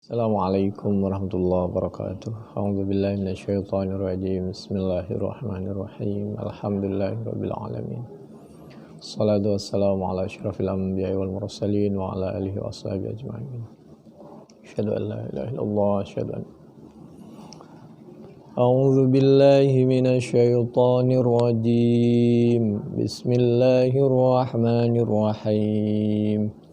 Assalamualaikum warahmatullahi wabarakatuh. A'udzu billahi minasyaitonir rajim. Bismillahirrahmanirrahim. Alhamdulillahirabbil alamin. Shalatu wassalamu ala asyrafil anbiya'i wal mursalin wa ala alihi washabihi ajma'in. Asyhadu an la ilaha illallah, asyhadu an A'udzu billahi minasyaitonir rajim. Bismillahirrahmanirrahim.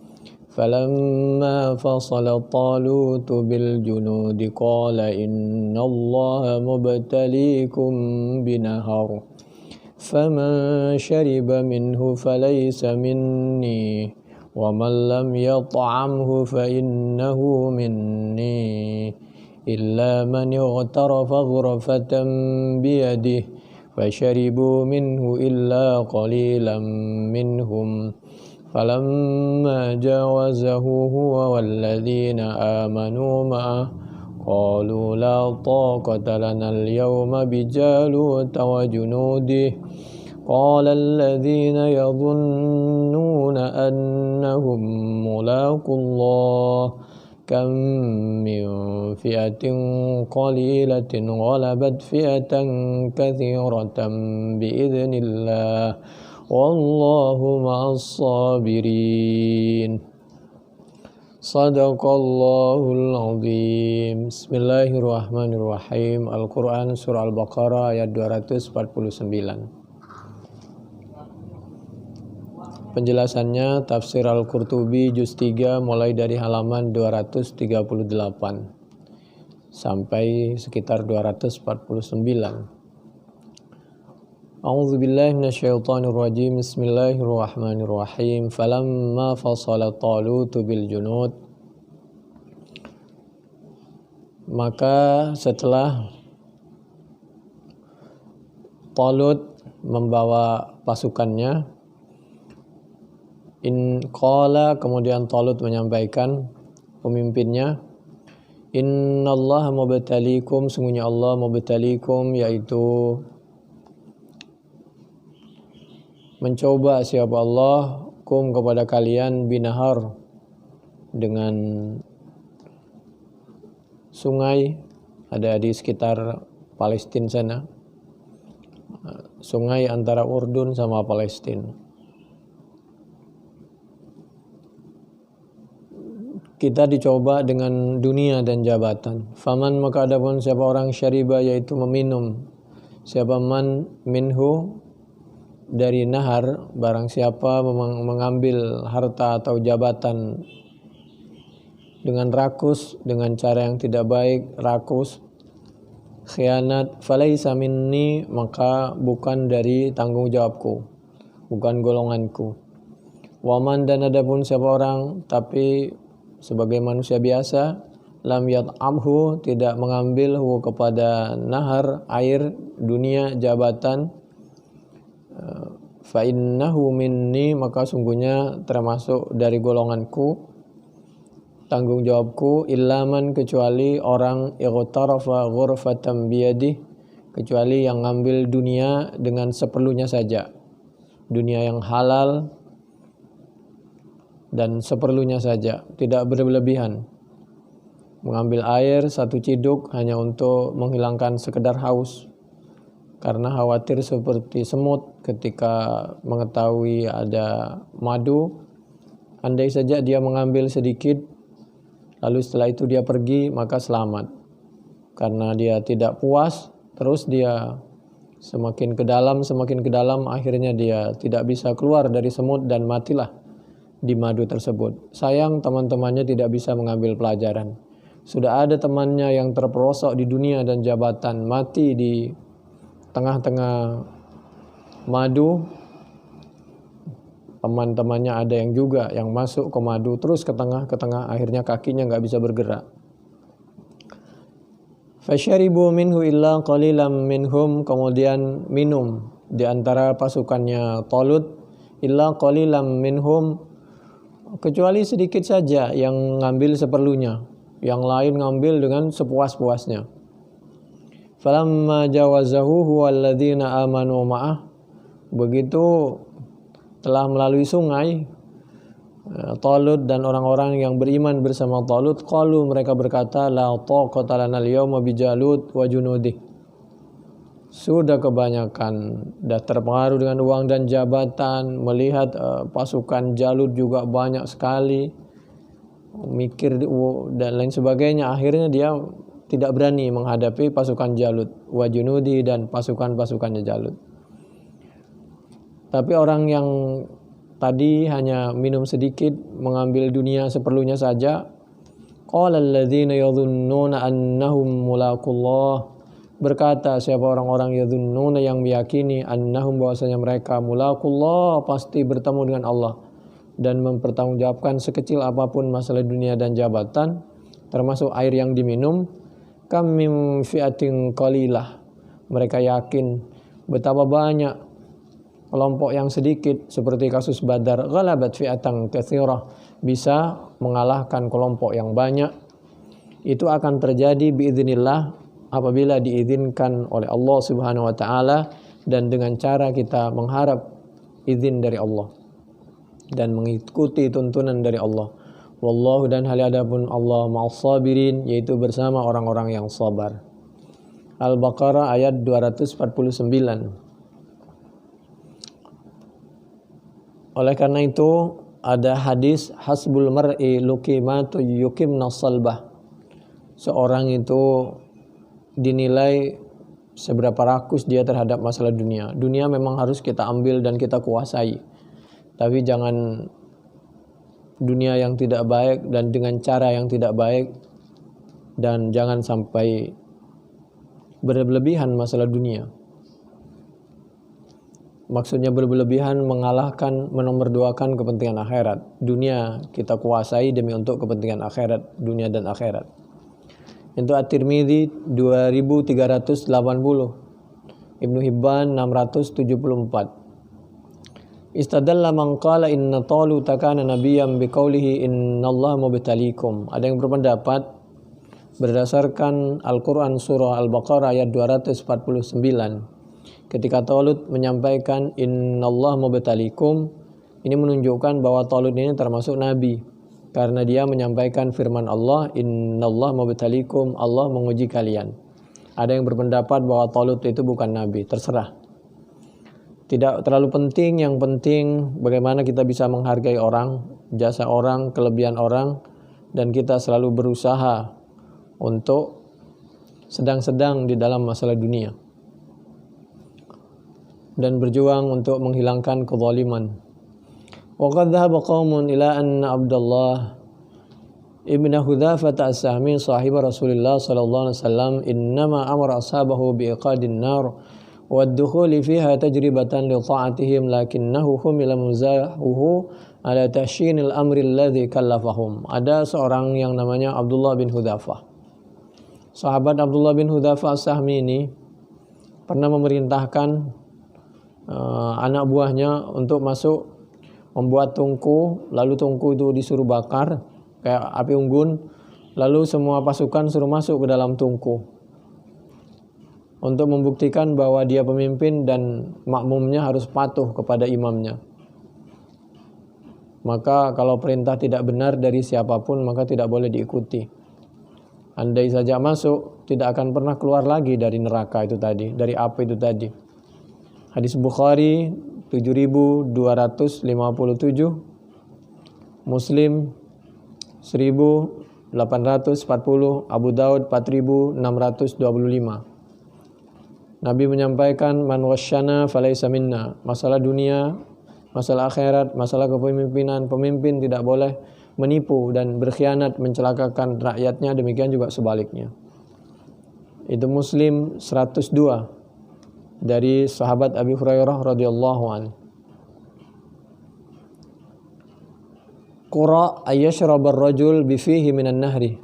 فلما فصل طالوت بالجنود قال إن الله مبتليكم بنهر فمن شرب منه فليس مني ومن لم يطعمه فإنه مني إلا من اغترف غرفة بيده فشربوا منه إلا قليلا منهم فلما جاوزه هو والذين آمنوا معه قالوا لا طاقة لنا اليوم بجالوت وجنوده قال الذين يظنون أنهم ملاقو الله كم من فئة قليلة غلبت فئة كثيرة بإذن الله Wallahu ma'as sabirin. Sadaqallahul azim. Bismillahirrahmanirrahim. Al-Quran Surah Al-Baqarah ayat 249. Penjelasannya Tafsir Al-Qurtubi Juz 3 mulai dari halaman 238 sampai sekitar 249. A'udzu billahi minasyaitonir rajim. Bismillahirrahmanirrahim. Falamma fasala Talut bil junud, maka setelah Talut membawa pasukannya, qala, kemudian Talut menyampaikan, pemimpinnya, innallaha mubtaliikum, sungguhnya Allah mubtaliikum, yaitu mencoba siapa Allah kum kepada kalian binahar, dengan sungai, ada di sekitar Palestina sana, sungai antara Urdun sama Palestina. Kita dicoba dengan dunia dan jabatan. Faman, maka adapun siapa orang syariba, yaitu meminum, siapa man minhu, dari nahar, barang siapa mengambil harta atau jabatan dengan rakus, dengan cara yang tidak baik, rakus, khianat, falaisa minni, maka bukan dari tanggung jawabku, bukan golonganku. Waman, dan adapun siapa orang tapi sebagai manusia biasa, lam yat'amhu, tidak mengambil hu kepada nahar, air, dunia, jabatan, fa innahu minni, maka sungguhnya termasuk dari golonganku, tanggung jawabku, illaman, kecuali orang ightarafa ghurfatan biyadih, kecuali yang ngambil dunia dengan seperlunya saja, dunia yang halal dan seperlunya saja, tidak berlebihan. Mengambil air satu ciduk hanya untuk menghilangkan sekedar haus, karena khawatir seperti semut ketika mengetahui ada madu, andai saja dia mengambil sedikit lalu setelah itu dia pergi, maka selamat. Karena dia tidak puas, terus dia semakin ke dalam, akhirnya dia tidak bisa keluar dari semut dan matilah di madu tersebut. Sayang, teman-temannya tidak bisa mengambil pelajaran. Sudah ada temannya yang terperosok di dunia dan jabatan, mati di tengah-tengah madu. Teman-temannya ada yang juga yang masuk ke madu terus ke tengah, akhirnya kakinya nggak bisa bergerak. Fasyaribu minhu illa qalilam minhum, kemudian minum di antara pasukannya Talut, illa qalilam minhum, kecuali sedikit saja yang ngambil seperlunya, yang lain ngambil dengan sepuas-puasnya. Falamma jawazahu huwalladzina amanu ma'ah, begitu telah melalui sungai, Talut dan orang-orang yang beriman bersama Talut, qalu, mereka berkata, la taqata lana al-yawma bi Jalut wa junudih. Sudah kebanyakan dah terpengaruh dengan uang dan jabatan, melihat pasukan Jalut juga banyak sekali, mikir dan lain sebagainya. Akhirnya dia tidak berani menghadapi pasukan Jalut wa junudi dan pasukan-pasukannya Jalut. Tapi orang yang tadi hanya minum sedikit, mengambil dunia seperlunya saja, qala alladzina yadhunnuna annahum mulaqullah, berkata siapa orang-orang yadhunnuna yang meyakini annahum bahwasanya mereka mulaqullah, pasti bertemu dengan Allah, dan mempertanggungjawabkan sekecil apapun masalah dunia dan jabatan, termasuk air yang diminum. Kam min fi'atin qalilah, mereka yakin betapa banyak kelompok yang sedikit seperti kasus Badar, ghalabat fi'atan katsirah, bisa mengalahkan kelompok yang banyak. Itu akan terjadi biiznillah apabila diizinkan oleh Allah Subhanahu wa taala dan dengan cara kita mengharap izin dari Allah dan mengikuti tuntunan dari Allah. Wallahu, dan hal adapun Allah ma'as sabirin, yaitu bersama orang-orang yang sabar. Al-Baqarah ayat 249. Oleh karena itu ada hadis hasbul mar'i luqimatu yuqimna salbah. Seorang itu dinilai seberapa rakus dia terhadap masalah dunia. Dunia memang harus kita ambil dan kita kuasai. Tapi jangan dunia yang tidak baik dan dengan cara yang tidak baik, dan jangan sampai berlebihan masalah dunia. Maksudnya berlebihan mengalahkan, menomorduakan kepentingan akhirat. Dunia kita kuasai demi untuk kepentingan akhirat, dunia dan akhirat. Itu At-Tirmidzi 2380, Ibnu Hibban 674. Istadalla man qala inna Talut kana nabiyyan biqaulihi innallaha mubtaliikum. Ada yang berpendapat berdasarkan Al-Qur'an surah Al-Baqarah ayat 249. Ketika Talut menyampaikan innallaha mubtaliikum, ini menunjukkan bahwa Talut ini termasuk nabi karena dia menyampaikan firman Allah, innallaha mubtaliikum, Allah menguji kalian. Ada yang berpendapat bahwa Talut itu bukan nabi, terserah. Tidak terlalu penting, yang penting bagaimana kita bisa menghargai orang, jasa orang, kelebihan orang, dan kita selalu berusaha untuk sedang-sedang di dalam masalah dunia dan berjuang untuk menghilangkan kezaliman. Wa qad dhahaba qaumun ila anna Abdullah ibn Hudzafah as-Sahmi sahib Rasulullah sallallahu alaihi wasallam innama amara ashabahu biiqadin nar wa ad-dukhuli fiha tajribatan li ta'atihim lakinnahu humila muzahuhu ala tashinil amri alladhi kallafahum. Ada seorang yang namanya Abdullah bin Hudzafah. Sahabat Abdullah bin Hudzafah as-Sahmi ini pernah memerintahkan anak buahnya untuk masuk membuat tungku, lalu tungku itu disuruh bakar kayak api unggun, lalu semua pasukan suruh masuk ke dalam tungku untuk membuktikan bahwa dia pemimpin dan makmumnya harus patuh kepada imamnya. Maka kalau perintah tidak benar dari siapapun maka tidak boleh diikuti. Andai saja masuk, tidak akan pernah keluar lagi dari neraka itu tadi, dari api itu tadi. Hadis Bukhari 7257, Muslim 1840, Abu Daud 4625. Nabi menyampaikan man wasyana falaysa minna. Masalah dunia, masalah akhirat, masalah kepemimpinan, pemimpin tidak boleh menipu dan berkhianat mencelakakan rakyatnya, demikian juga sebaliknya. Itu Muslim 102 dari sahabat Abi Hurairah radhiyallahu anhu. Qura ayyashrabar rajul bifihi minan nahri.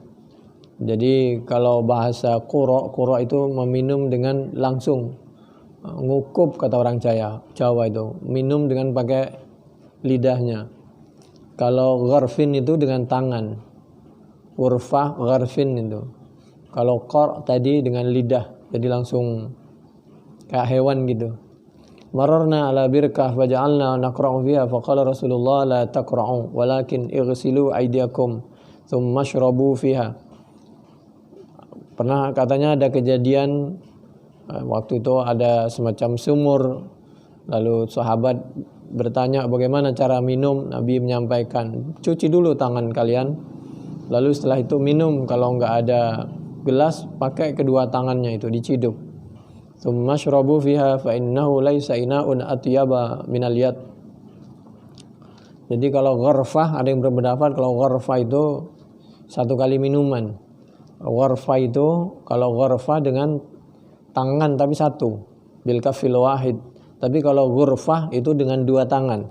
Jadi kalau bahasa qura itu meminum dengan langsung, ngukup kata orang Jawa itu, minum dengan pakai lidahnya. Kalau gharfin itu dengan tangan, urfah gharfin itu. Kalau qar tadi dengan lidah, jadi langsung kayak hewan gitu. mararna ala birkah faja'alna naqra'u fiha faqala Rasulullah la taqra'u walakin ighsilu aydiyakum thumma ashrabu fiha. Pernah katanya ada kejadian waktu itu ada semacam sumur, lalu sahabat bertanya bagaimana cara minum. Nabi menyampaikan, cuci dulu tangan kalian, lalu setelah itu minum. Kalau enggak ada gelas, pakai kedua tangannya itu diciduk. Tsumma syrabu fiha fa innahu laisa ina'un atyaba minal yad. Jadi kalau gharfah, ada yang berpendapat kalau gharfah itu satu kali minuman. Gharfah itu kalau gharfah dengan tangan tapi satu, bil kafil wahid. Tapi kalau ghurfah itu dengan dua tangan,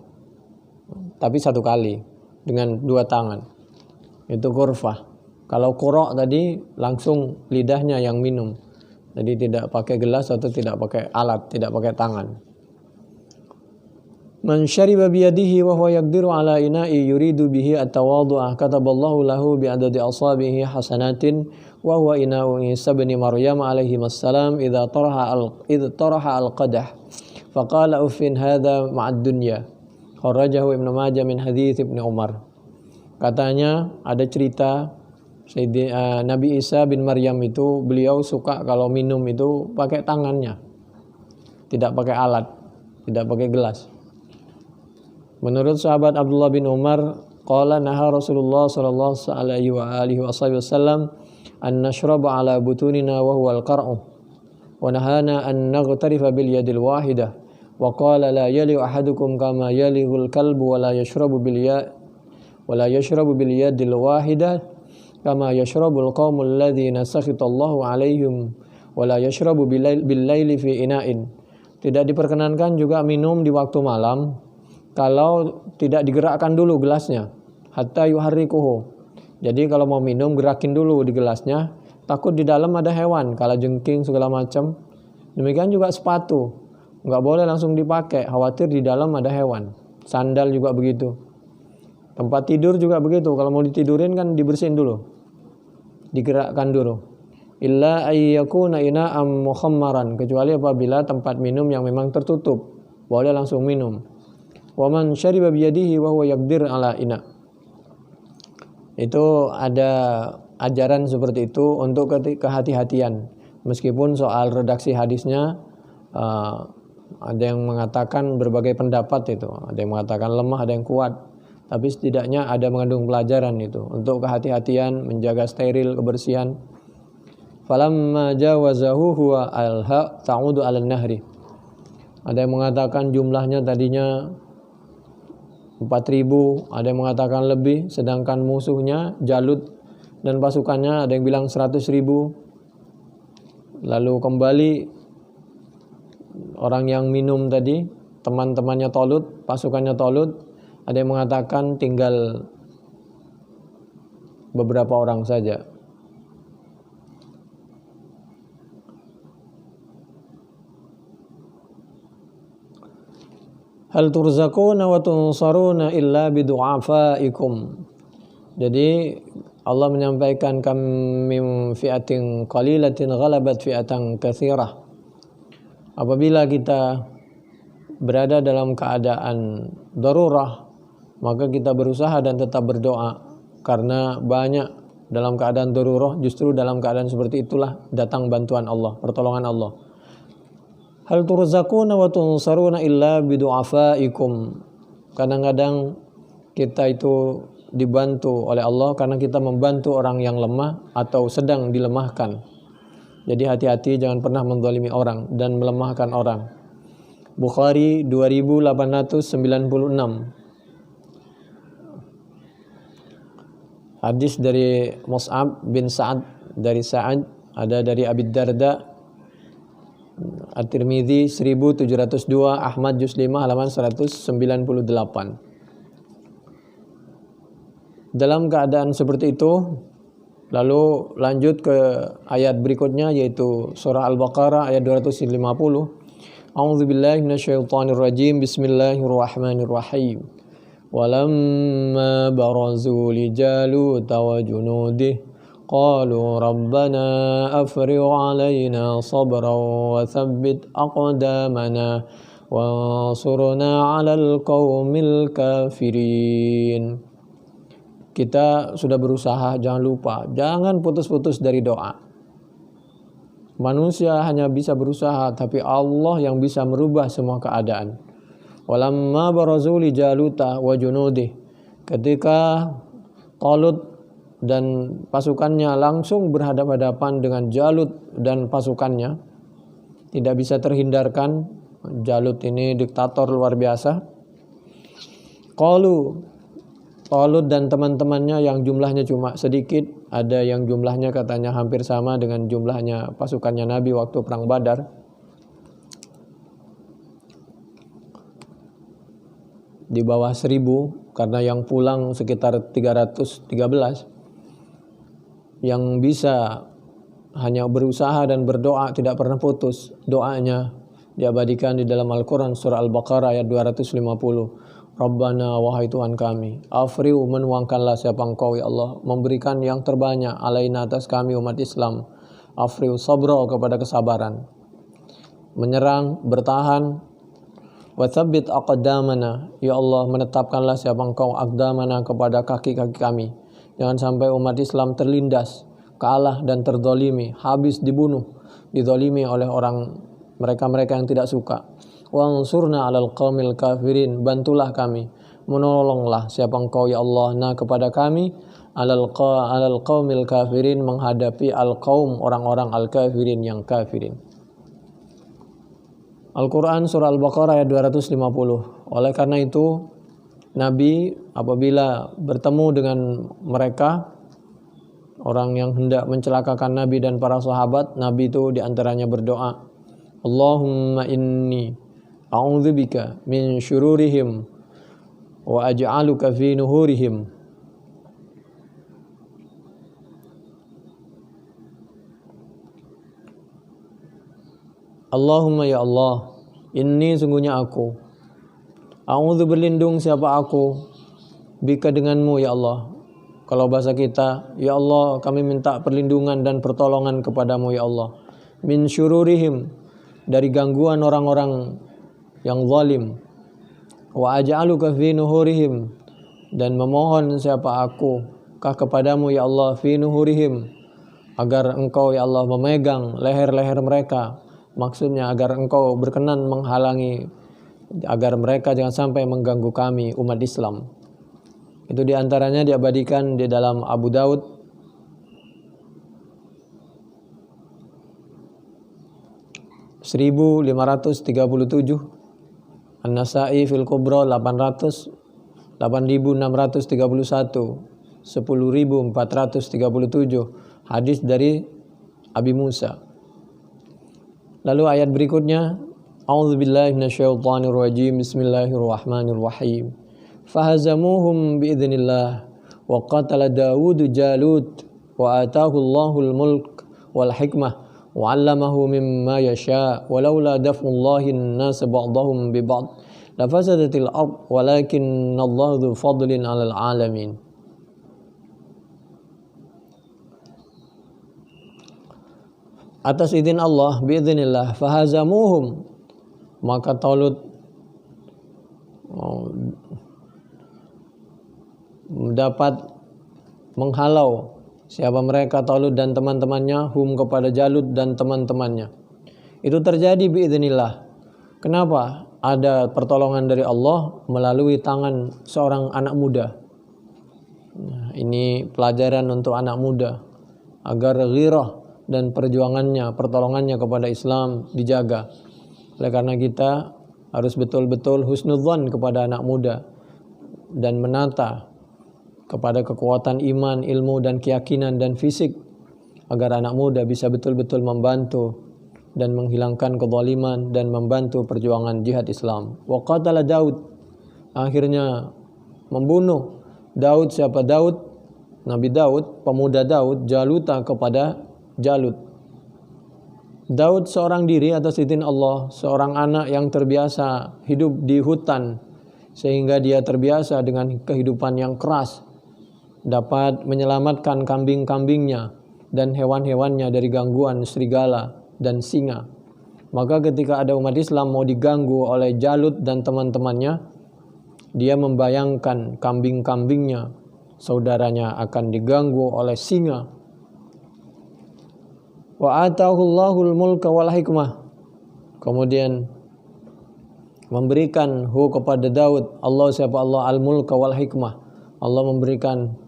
tapi satu kali dengan dua tangan, itu ghurfah. Kalau qura' tadi langsung lidahnya yang minum, jadi tidak pakai gelas atau tidak pakai alat, tidak pakai tangan. Man syariba biyadihi wa huwa yaqdiru ala ina'i yuridu bihi at-tawadhu'a kataballahu lahu bi'adadi asabihi hasanatin wa huwa ina'u Isa bin Maryam alaihi wassalam idza taraha al-qadah faqala uffin hadha ma'ad dunya. Kharajahu Ibnu Majah min hadits Ibnu Umar. Katanya ada cerita Nabi Isa bin Maryam itu, beliau suka kalau minum itu pakai tangannya, tidak pakai alat, tidak pakai gelas. Menurut sahabat Abdullah bin Umar, qala naha Rasulullah sallallahu alaihi wa alihi wasallam an nashraba ala butunina wa huwa al-qar'u wa nahana an naghtarifa bil yadil wahidah wa qala la yali ahadukum kama yalihul kalbu wa la yashrabu bil yadil wahidah kama yashrabul qaumul ladzina sakhitallahu alaihim wa la yashrabu bil laili fi ina'in. Tidak diperkenankan juga minum di waktu malam kalau tidak digerakkan dulu gelasnya, hatta yuharrikuhu. Jadi kalau mau minum gerakin dulu di gelasnya, takut di dalam ada hewan, kalajengking segala macam. Demikian juga sepatu, nggak boleh langsung dipakai, khawatir di dalam ada hewan. Sandal juga begitu. Tempat tidur juga begitu, kalau mau ditidurin kan dibersihin dulu, digerakkan dulu. Illa ayyakuna ina'am mukhammaran, kecuali apabila tempat minum yang memang tertutup, boleh langsung minum. Wa man syariba biyadihi wa huwa yaqdir ala ina. Itu ada ajaran seperti itu untuk kehati-hatian. Meskipun soal redaksi hadisnya ada yang mengatakan berbagai pendapat itu, ada yang mengatakan lemah, ada yang kuat. Tapi setidaknya ada mengandung pelajaran itu untuk kehati-hatian, menjaga steril, kebersihan. Falamma jawazahu huwa alha ta'udu 'alan nahri. Ada yang mengatakan jumlahnya tadinya 4.000, ada yang mengatakan lebih, sedangkan musuhnya Jalut dan pasukannya ada yang bilang 100.000. Lalu kembali orang yang minum tadi, teman-temannya Talut, pasukannya Talut, ada yang mengatakan tinggal beberapa orang saja. Hal turzaquna wa tunsaruna illa bidu'afaikum. Jadi Allah menyampaikan kam min fi'atin qalilatin ghalabat fi'atan katsirah. Apabila kita berada dalam keadaan darurah, maka kita berusaha dan tetap berdoa, karena banyak dalam keadaan darurah, justru dalam keadaan seperti itulah datang bantuan Allah, pertolongan Allah. Hal turzaquna wa tunsaruna illa bidu'afaikum. Kadang-kadang kita itu dibantu oleh Allah karena kita membantu orang yang lemah atau sedang dilemahkan. Jadi hati-hati, jangan pernah menzalimi orang dan melemahkan orang. Bukhari 2896. Hadis dari Mus'ab bin Sa'ad dari Sa'ad, ada dari Abi Darda, At-Tirmidzi 1702, Ahmad juz 5 halaman 198. Dalam keadaan seperti itu, lalu lanjut ke ayat berikutnya, yaitu surah Al-Baqarah ayat 250. A'udzubillahi minasyaitonirrajim. Bismillahirrahmanirrahim. Walamma barazu li Jalut wa junudihi qalu rabbana afrigh 'alaina sabran wa tsabbit aqdamana wansurna 'alal qaumil kafirin. Kita sudah berusaha, jangan lupa, jangan putus-putus dari doa. Manusia hanya bisa berusaha, tapi Allah yang bisa merubah semua keadaan. Walamma barazu li Jaluta wa junudih. Ketika Talut dan pasukannya langsung berhadapan-hadapan dengan Jalut dan pasukannya, tidak bisa terhindarkan. Jalut ini diktator luar biasa. Qalu, Talut dan teman-temannya yang jumlahnya cuma sedikit, ada yang jumlahnya katanya hampir sama dengan jumlahnya pasukannya Nabi waktu perang Badar. Di bawah 1000, karena yang pulang sekitar 313. Yang bisa hanya berusaha dan berdoa, tidak pernah putus doanya, diabadikan di dalam Al-Quran surah Al-Baqarah ayat 250. Rabbana, wahai Tuhan kami, afriu, menuangkanlah siapa Engkau ya Allah, memberikan yang terbanyak alaina, atas kami umat Islam. Afriu, sabro, kepada kesabaran, menyerang, bertahan. Wa tsabbit aqdamana, ya Allah, menetapkanlah siapa Engkau aqdamana, kepada kaki-kaki kami. Jangan sampai umat Islam terlindas, kalah dan terzalimi, habis dibunuh, dizalimi oleh orang mereka-mereka yang tidak suka. Wansurna 'alal qaumil kafirin, bantulah kami, menolonglah siapa Engkau ya Allah, nah kepada kami, alal qaumil kafirin, menghadapi al-qaum, orang-orang al-kafirin, yang kafirin. Al-Quran surah Al-Baqarah ayat 250. Oleh karena itu, Nabi apabila bertemu dengan mereka, orang yang hendak mencelakakan Nabi dan para sahabat, Nabi itu diantaranya berdoa, Allahumma inni a'udzubika min syururihim wa aj'aluka fi nuhurihim. Allahumma ya Allah, inni, sungguhnya aku, a'udzu, berlindung siapa aku, bika, denganmu ya Allah. Kalau bahasa kita, ya Allah, kami minta perlindungan dan pertolongan kepadamu ya Allah. Min syururihim, dari gangguan orang-orang yang zalim. Wa aj'aluka fi nuhurihim, dan memohon siapa aku kah kepadamu ya Allah, fi nuhurihim, agar Engkau ya Allah memegang leher-leher mereka. Maksudnya agar Engkau berkenan menghalangi, agar mereka jangan sampai mengganggu kami umat Islam. Itu diantaranya diabadikan di dalam Abu Daud (1537), An-Nasa'i fil Kubra 8631, 10437, hadis dari Abi Musa. Lalu ayat berikutnya, A'udzubillahi minasyaitonir rajim, bismillahirrahmanirrahim. Fahazamuhum biidznillah wa qatala Dawud Jalut wa atahu Allahul mulk wal hikmah wa 'allamahu mimma yasha wa laula daf'ullahi an-nas ba'dahum bi ba'd lafasadatil ard walakinnallaha dzu fadlin 'alal 'alamin. Atas izin Allah, biiznillah, fahazamuhum, maka Talut dapat menghalau siapa mereka, Talut dan teman-temannya, hum, kepada Jalut dan teman-temannya. Itu terjadi biiznillah. Kenapa? Ada pertolongan dari Allah melalui tangan seorang anak muda. Nah, ini pelajaran untuk anak muda, agar ghirah dan perjuangannya, pertolongannya kepada Islam dijaga. Oleh karena kita harus betul-betul husnudzan kepada anak muda dan menata kepada kekuatan iman, ilmu dan keyakinan dan fisik, agar anak muda bisa betul-betul membantu dan menghilangkan kezaliman dan membantu perjuangan jihad Islam. Wa qatala Daud, akhirnya membunuh Daud, siapa Daud? Nabi Daud, pemuda Daud, Jaluta, kepada Jalut. Daud seorang diri atas izin Allah, seorang anak yang terbiasa hidup di hutan, sehingga dia terbiasa dengan kehidupan yang keras, dapat menyelamatkan kambing-kambingnya dan hewan-hewannya dari gangguan serigala dan singa. Maka ketika ada umat Islam mau diganggu oleh Jalut dan teman-temannya, dia membayangkan kambing-kambingnya, saudaranya akan diganggu oleh singa. Wa atahullahul mulka wal hikmah. Kemudian memberikan kepada Daud, Allah siapa Allah al-mulka wal hikmah. Allah memberikan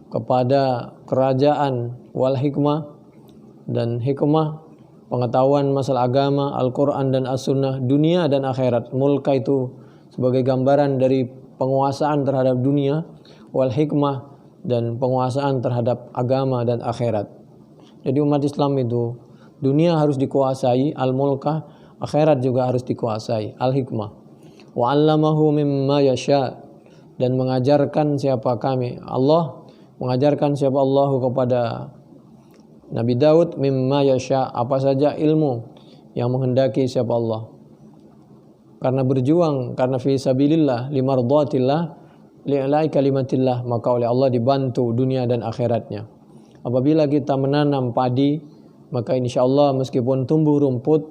kepada kerajaan wal hikmah dan hikmah, pengetahuan masalah agama, Al-Quran dan As-Sunnah, dunia dan akhirat. Mulka itu sebagai gambaran dari penguasaan terhadap dunia, wal hikmah dan penguasaan terhadap agama dan akhirat. Jadi umat Islam itu dunia harus dikuasai, al-mulka, akhirat juga harus dikuasai, al-hikmah. Wa 'allamahu mimma yasha, dan mengajarkan siapa kami, Allah mengajarkan siapa Allah kepada Nabi Daud mimma yasha, apa saja ilmu yang menghendaki siapa Allah. Karena berjuang, karena fi sabilillah, limardhatillah, li'la'i kalimatillah, maka oleh Allah dibantu dunia dan akhiratnya. Apabila kita menanam padi, maka insyaallah meskipun tumbuh rumput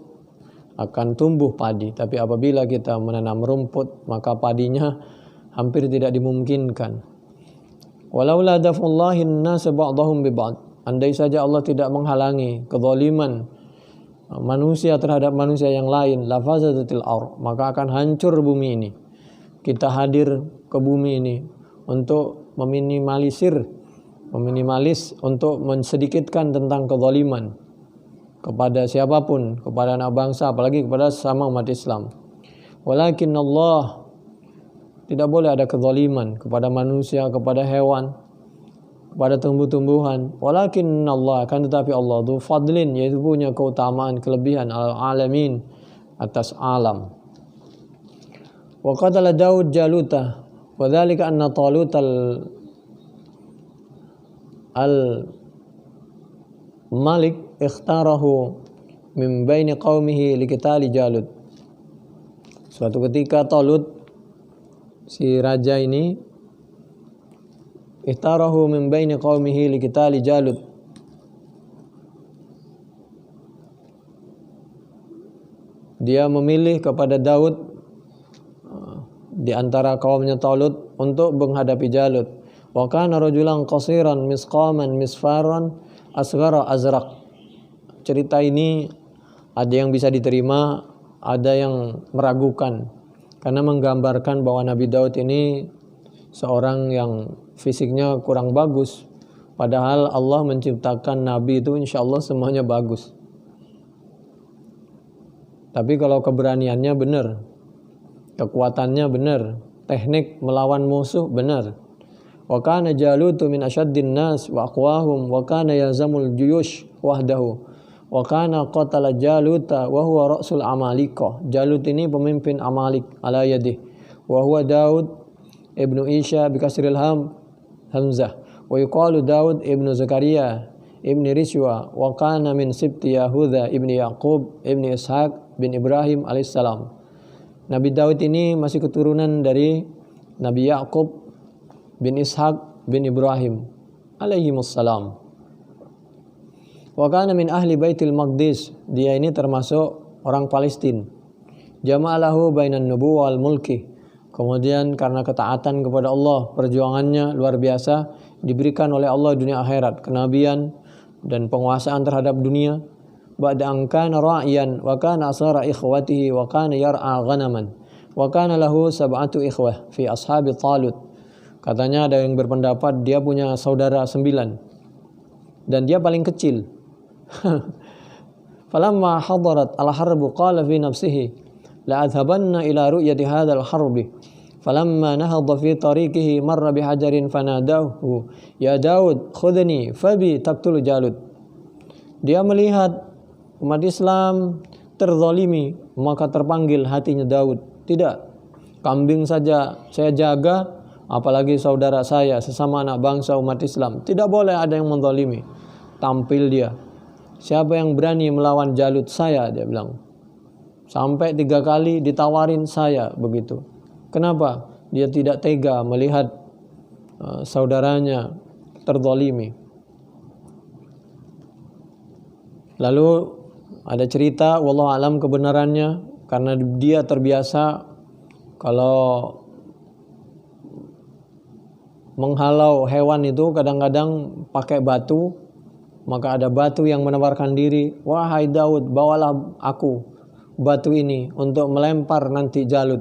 akan tumbuh padi. Tapi apabila kita menanam rumput, maka padinya hampir tidak dimungkinkan. Walaula daf'ullahi an-nas ba'dahum bi ba'd, andai saja Allah tidak menghalangi kezaliman manusia terhadap manusia yang lain, lafazadatil ardh, maka akan hancur bumi ini. Kita hadir ke bumi ini untuk meminimalis, untuk mensedikitkan tentang kezaliman kepada siapapun, kepada anak bangsa, apalagi kepada sama umat Islam. Walakin Allah, tidak boleh ada kezaliman kepada manusia, kepada hewan, kepada tumbuh-tumbuhan. Walakin Allah, akan tetapi Allah itu fadlin, yaitu punya keutamaan, kelebihan al-alamin, atas alam. Wa qatala Daud Jaluta, wa dzalika anna Talut al-malik ikhtarahu min baini qaumihi liqitali Jalut. Suatu ketika Talut, si raja ini, ikhtarahu min baini qaumihi liqitali Jalut, dia memilih kepada Daud di antara kaumnya Talut untuk menghadapi Jalut. Wa kana rajulan qasiran misqaman misfaran asghara azraq. Cerita ini ada yang bisa diterima, ada yang meragukan, karena menggambarkan bahwa Nabi Daud ini seorang yang fisiknya kurang bagus, padahal Allah menciptakan Nabi itu insya Allah semuanya bagus. Tapi kalau keberaniannya benar, kekuatannya benar, teknik melawan musuh benar. Wa kana Jalutu min asyaddin nas wa aqwahum wa kana yazamul juyush wahdahu wa kana qatala Jaluta wa huwa ra'sul Amalika. Jalut ini pemimpin Amalik ala yadih, wa huwa Daud ibnu Isha bikasril hamzah wa yuqalu Daud ibnu Zakaria ibni Rishwa wa kana min sibti Yahuda ibni Yaqub ibni Ishaq bin Ibrahim alaihissalam. Nabi Daud ini masih keturunan dari Nabi Yaqub bin Ishaq bin Ibrahim alaihimussalam. Wa kana min ahli Baitul Maqdis, dia ini termasuk orang Palestina. Jama'alahu bainan nubuwah wal mulki. Kemudian karena ketaatan kepada Allah, perjuangannya luar biasa, diberikan oleh Allah dunia akhirat, kenabian dan penguasaan terhadap dunia. Ba'da an kana ra'iyan wa kana asara ikhwatihi wa kana yar'a ghanaman wa kana lahu sab'atu ikhwah fi ashabi Talut. Katanya ada yang berpendapat dia punya saudara 9 dan dia paling kecil. Falamma hadarat al-harbu qala fi nafsihi la adhabanna ila ru'yati hadzal harbi. Falamma nahadha fi tariqihi marra bihajarin fanadahu ya Daud khudni fabi taqtul Jalut. Dia melihat umat Islam terzalimi, maka terpanggil hatinya Daud. Tidak, kambing saja saya jaga, apalagi saudara saya sesama anak bangsa umat Islam. Tidak boleh ada yang menzalimi. Tampil dia, siapa yang berani melawan Jalut saya, dia bilang. Sampai 3 kali ditawarin saya begitu. Kenapa? Dia tidak tega melihat saudaranya terzalimi. Lalu Ada cerita, wallahu alam kebenarannya, karena dia terbiasa kalau menghalau hewan itu kadang-kadang pakai batu, maka ada batu yang menawarkan diri, wahai Daud, bawalah aku batu ini untuk melempar nanti Jalut.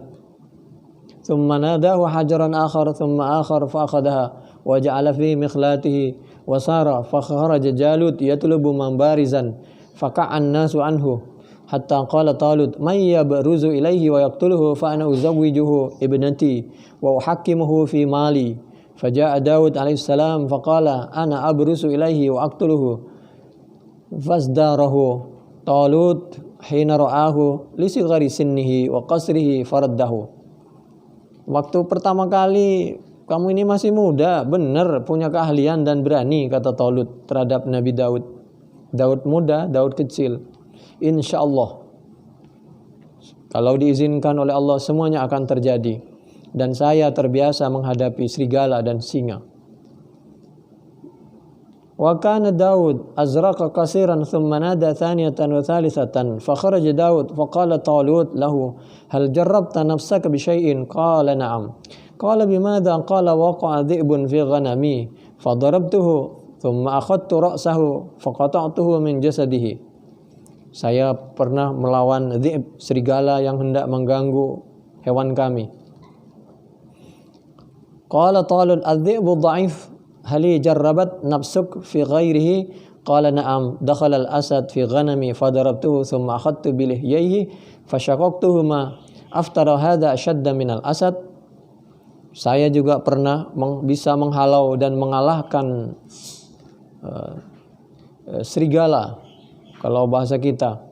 Thumma nadahu hajaran akhar thumma akhar fa akhadaha wa ja'ala fi mikhlatihi wa sara fa kharaja Jalut yatlubu mambarizan faka'an nasu anhu hatta qala Talut may yabruzu ilaihi wa yaqtuluhu fa ana uzawwijuhu ibnati wa uhakkimuhu fi mali. Faja'a Daud alaihissalam faqala ana abrusu ilaihi wa aqtuluhu fasdarahu Talut hina ra'ahu li sighari sinnihi wa qasrihi faraddahu. Waktu pertama kali, kamu ini masih muda, benar punya keahlian dan berani, kata Talut terhadap Nabi Daud. Daud muda, Daud kecil. Insya Allah, kalau diizinkan oleh Allah semuanya akan terjadi. Dan saya terbiasa menghadapi serigala dan singa. Wa kana Daud azraqa kasiran thumma nada thaniyatan wa thalithatan fa kharaja Daud fa qala Talut lahu hal jarrabta nafsaka bi syai'in qala na'am qala bimadha qala waqa'a dhi'bun fi ghanami fa darabtuhu thumma akhadtu ra'sahu fa qata'tuhu min jasadihi. Saya pernah melawan dhi'b, serigala yang hendak mengganggu hewan kami. Qala Talut adh-dhi'bu dha'if hali jarrabat nafsuk fi ghairihi qala na'am dakhala al-asad fi ghanami fadarabtuhu thumma akhadtu bi lihyayhi fashaqaqtuhuma aftara hadha ashadda min al-asad. Saya juga pernah bisa menghalau dan mengalahkan serigala, kalau bahasa kita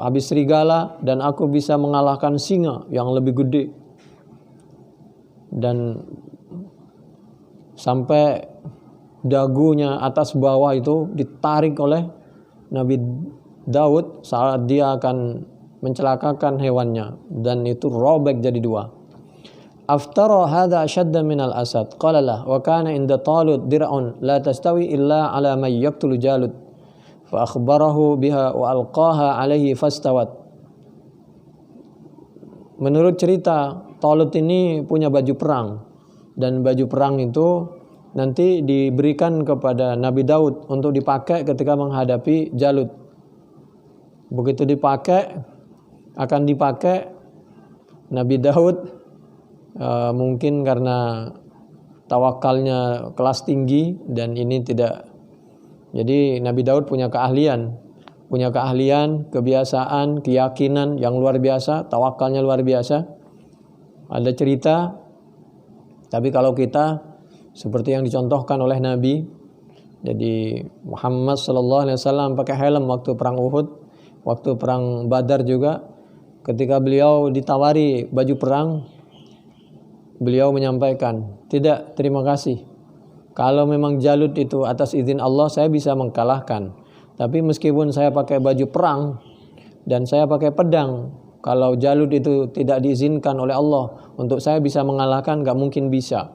habis serigala, dan aku bisa mengalahkan singa yang lebih gede. Dan sampai dagunya atas bawah itu ditarik oleh Nabi Daud saat dia akan mencelakakan hewannya, dan itu robek jadi dua. Aftara hadha ashadda min al-asad qala lah wa kana inda Talut dir'un la tastawi illa ala man yaqtulu Jalut fa akhbarahu biha wa alqaha alaihi fastawat. Menurut cerita, Talut ini punya baju perang, dan baju perang itu nanti diberikan kepada Nabi Daud untuk dipakai ketika menghadapi Jalut. Begitu akan dipakai Nabi Daud, mungkin karena tawakalnya kelas tinggi dan ini tidak. Jadi Nabi Daud punya keahlian, kebiasaan, keyakinan yang luar biasa, tawakalnya luar biasa. Ada cerita, tapi kalau kita seperti yang dicontohkan oleh Nabi, jadi Muhammad SAW pakai helm waktu perang Uhud, waktu perang Badar juga. Ketika beliau ditawari baju perang, beliau menyampaikan, tidak, terima kasih. Kalau memang Jalut itu atas izin Allah saya bisa mengkalahkan. Tapi meskipun saya pakai baju perang dan saya pakai pedang, kalau Jalut itu tidak diizinkan oleh Allah untuk saya bisa mengalahkan, gak mungkin bisa.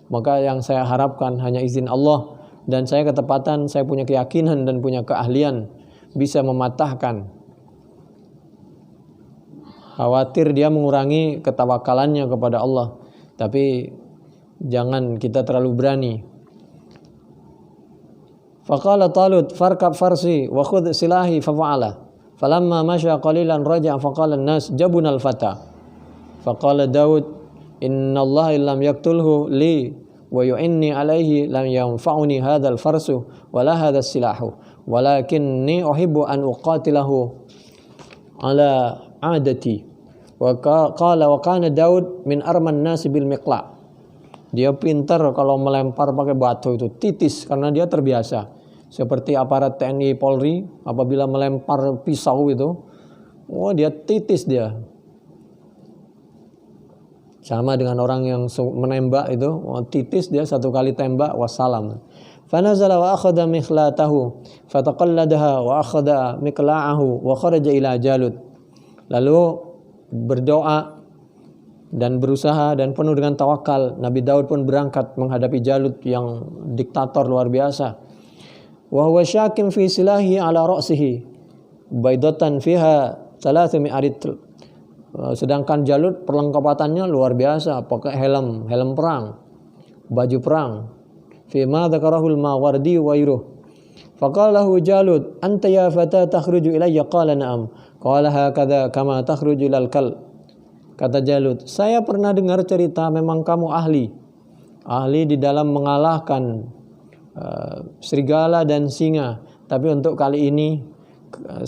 Maka yang saya harapkan hanya izin Allah, dan saya ketepatan, saya punya keyakinan dan punya keahlian bisa mematahkan. Khawatir dia mengurangi ketawakalannya kepada Allah, tapi jangan kita terlalu berani. Faqala Talut farkab farsi wa khudh silahi fafa'ala. Falamma masya qalilan raja'a faqala an-nas jabunal fata. Faqala Daud inna Allah illam yaktulhu li wa yu'inni alaihi lam yanfa'uni hadzal farsu wala hadzal silahu walakinni uhibbu an uqatilahu ala adati. Wa qala wa kana Daud min arman nas bil miqla. Dia pintar kalau melempar pakai batu itu, titis karena dia terbiasa. Seperti aparat TNI Polri apabila melempar pisau itu, dia titis dia. Sama dengan orang yang menembak itu, titis dia, satu kali tembak wassalam. Fanazala wa akhadha mikhlatahu fataqalladaha wa akhadha miqla'ahu wa kharaja ila Jalut. Lalu berdoa dan berusaha dan penuh dengan tawakal, Nabi Daud pun berangkat menghadapi Jalut yang diktator luar biasa. wa huwa syakim fi silahi ala ra'sihi baydatan fiha 300 ritl. Sedangkan Jalut perlengkapannya luar biasa, pakai helm perang, baju perang. Fi ma dzakarahul Mawardi wa ghairuh. Faqala lahu Jalut, anta ya fata takhruju ilayya? Qala na'am. Qala hakadha kama takhruju ilal kalb. Kata Jalut, saya pernah dengar cerita memang kamu ahli di dalam mengalahkan serigala dan singa. Tapi untuk kali ini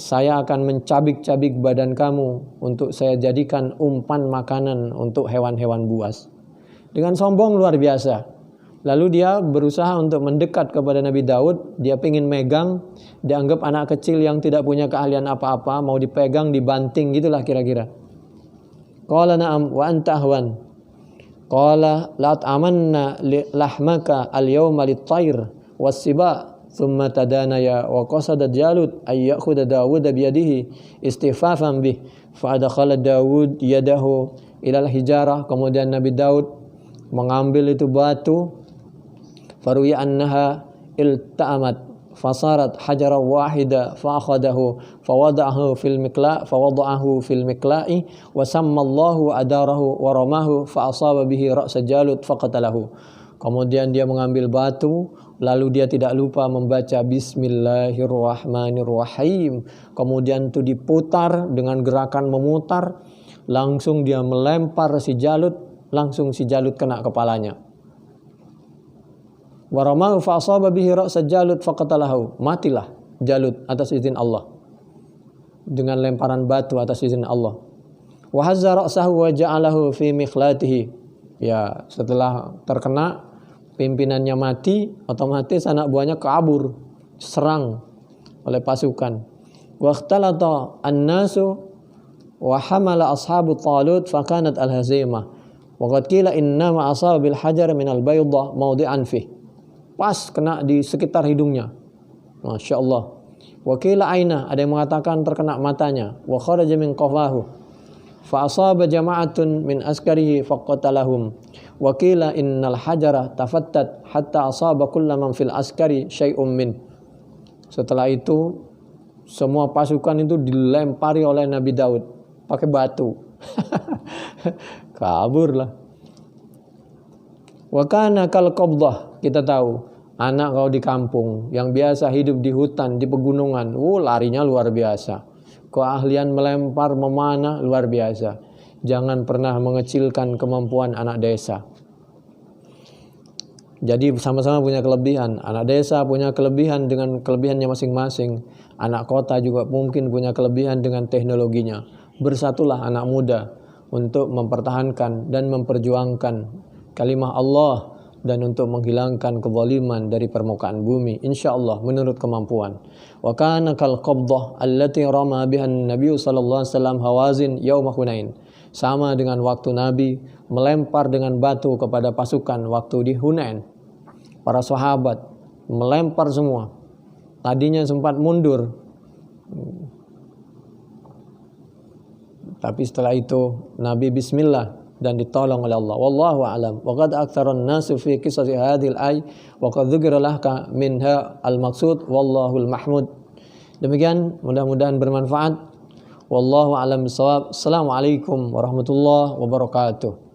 saya akan mencabik-cabik badan kamu untuk saya jadikan umpan makanan untuk hewan-hewan buas. Dengan sombong luar biasa. Lalu dia berusaha untuk mendekat kepada Nabi Daud. Dia ingin megang, dianggap anak kecil yang tidak punya keahlian apa-apa, mau dipegang, dibanting, gitulah kira-kira. Qala na'am wa anta ahwan. Qala la ta'amanna lahmaka al-yawma lit-tayr was-siba. Thumma tadanaya wa qasada Jalut ay ya'khudha Dawud biyadihi istifafan bih. Fa adkhala Dawud yadahu ila al-hijarah. Kemudian Nabi Daud mengambil itu batu. Faruya annaha ilta'amat fasarat hajaran wahida fa akhadahu fawada'ahu fil miqla'i wa sammallahu adarahu wa ramahu fa asaba bihi ra'sa Jalut faqatalahu. Kemudian dia mengambil batu, lalu dia tidak lupa membaca Bismillahirrahmanirrahim. Kemudian itu diputar dengan gerakan memutar, langsung dia melempar si Jalut, langsung si Jalut kena kepalanya. Waramahu fa asaba bihi ra'sa Jalut faqatalahu. Matilah Jalut atas izin Allah, dengan lemparan batu atas izin Allah. Wa hazza ra'sahu wa ja'alahu fi mikhlatihi. Ya, setelah terkena, pimpinannya mati, otomatis anak buahnya kabur, serang oleh pasukan. Wa ikhtalata an-nasu wa hamala ashabu Talut fa kanat al-hazimah. Wa qad qila inna ma asaba bil hajar min al-bayda mawdi'an fihi. Pas kena di sekitar hidungnya. Masya Allah. Wakila aina, ada yang mengatakan terkena matanya. Wa kharaja min qafahu. Fa asaba jama'atun min askarihi faqatalahum. Wakila innal hajara tafattat hatta asaba kullaman fil askari syai'um min. Setelah itu semua pasukan itu dilempari oleh Nabi Daud pakai batu. Kaburlah. Wa kana kal qabdah, kita tahu anak kau di kampung yang biasa hidup di hutan, di pegunungan, larinya luar biasa. Keahlian melempar, memanah luar biasa. Jangan pernah mengecilkan kemampuan anak desa. Jadi sama-sama punya kelebihan. Anak desa punya kelebihan dengan kelebihannya masing-masing. Anak kota juga mungkin punya kelebihan dengan teknologinya. Bersatulah anak muda untuk mempertahankan dan memperjuangkan kalimah Allah dan untuk menghilangkan kezaliman dari permukaan bumi, insyaallah menurut kemampuan. Wa kana kal qabdah allati rama biha an-nabiy sallallahu alaihi wasallam Hawazin yaum Hunain. Sama dengan waktu Nabi melempar dengan batu kepada pasukan waktu di Hunain. Para sahabat melempar semua. Tadinya sempat mundur, tapi setelah itu Nabi bismillah dan ditolong oleh Allah. Wallahu a'lam. Wa qad aktsarun nasu fi qissati hadhil ay wa qad dzukira laka minha al-maqsud wallahul mahmud. Demikian, mudah-mudahan bermanfaat. Wallahu a'lam bissawab. Assalamualaikum warahmatullahi wabarakatuh.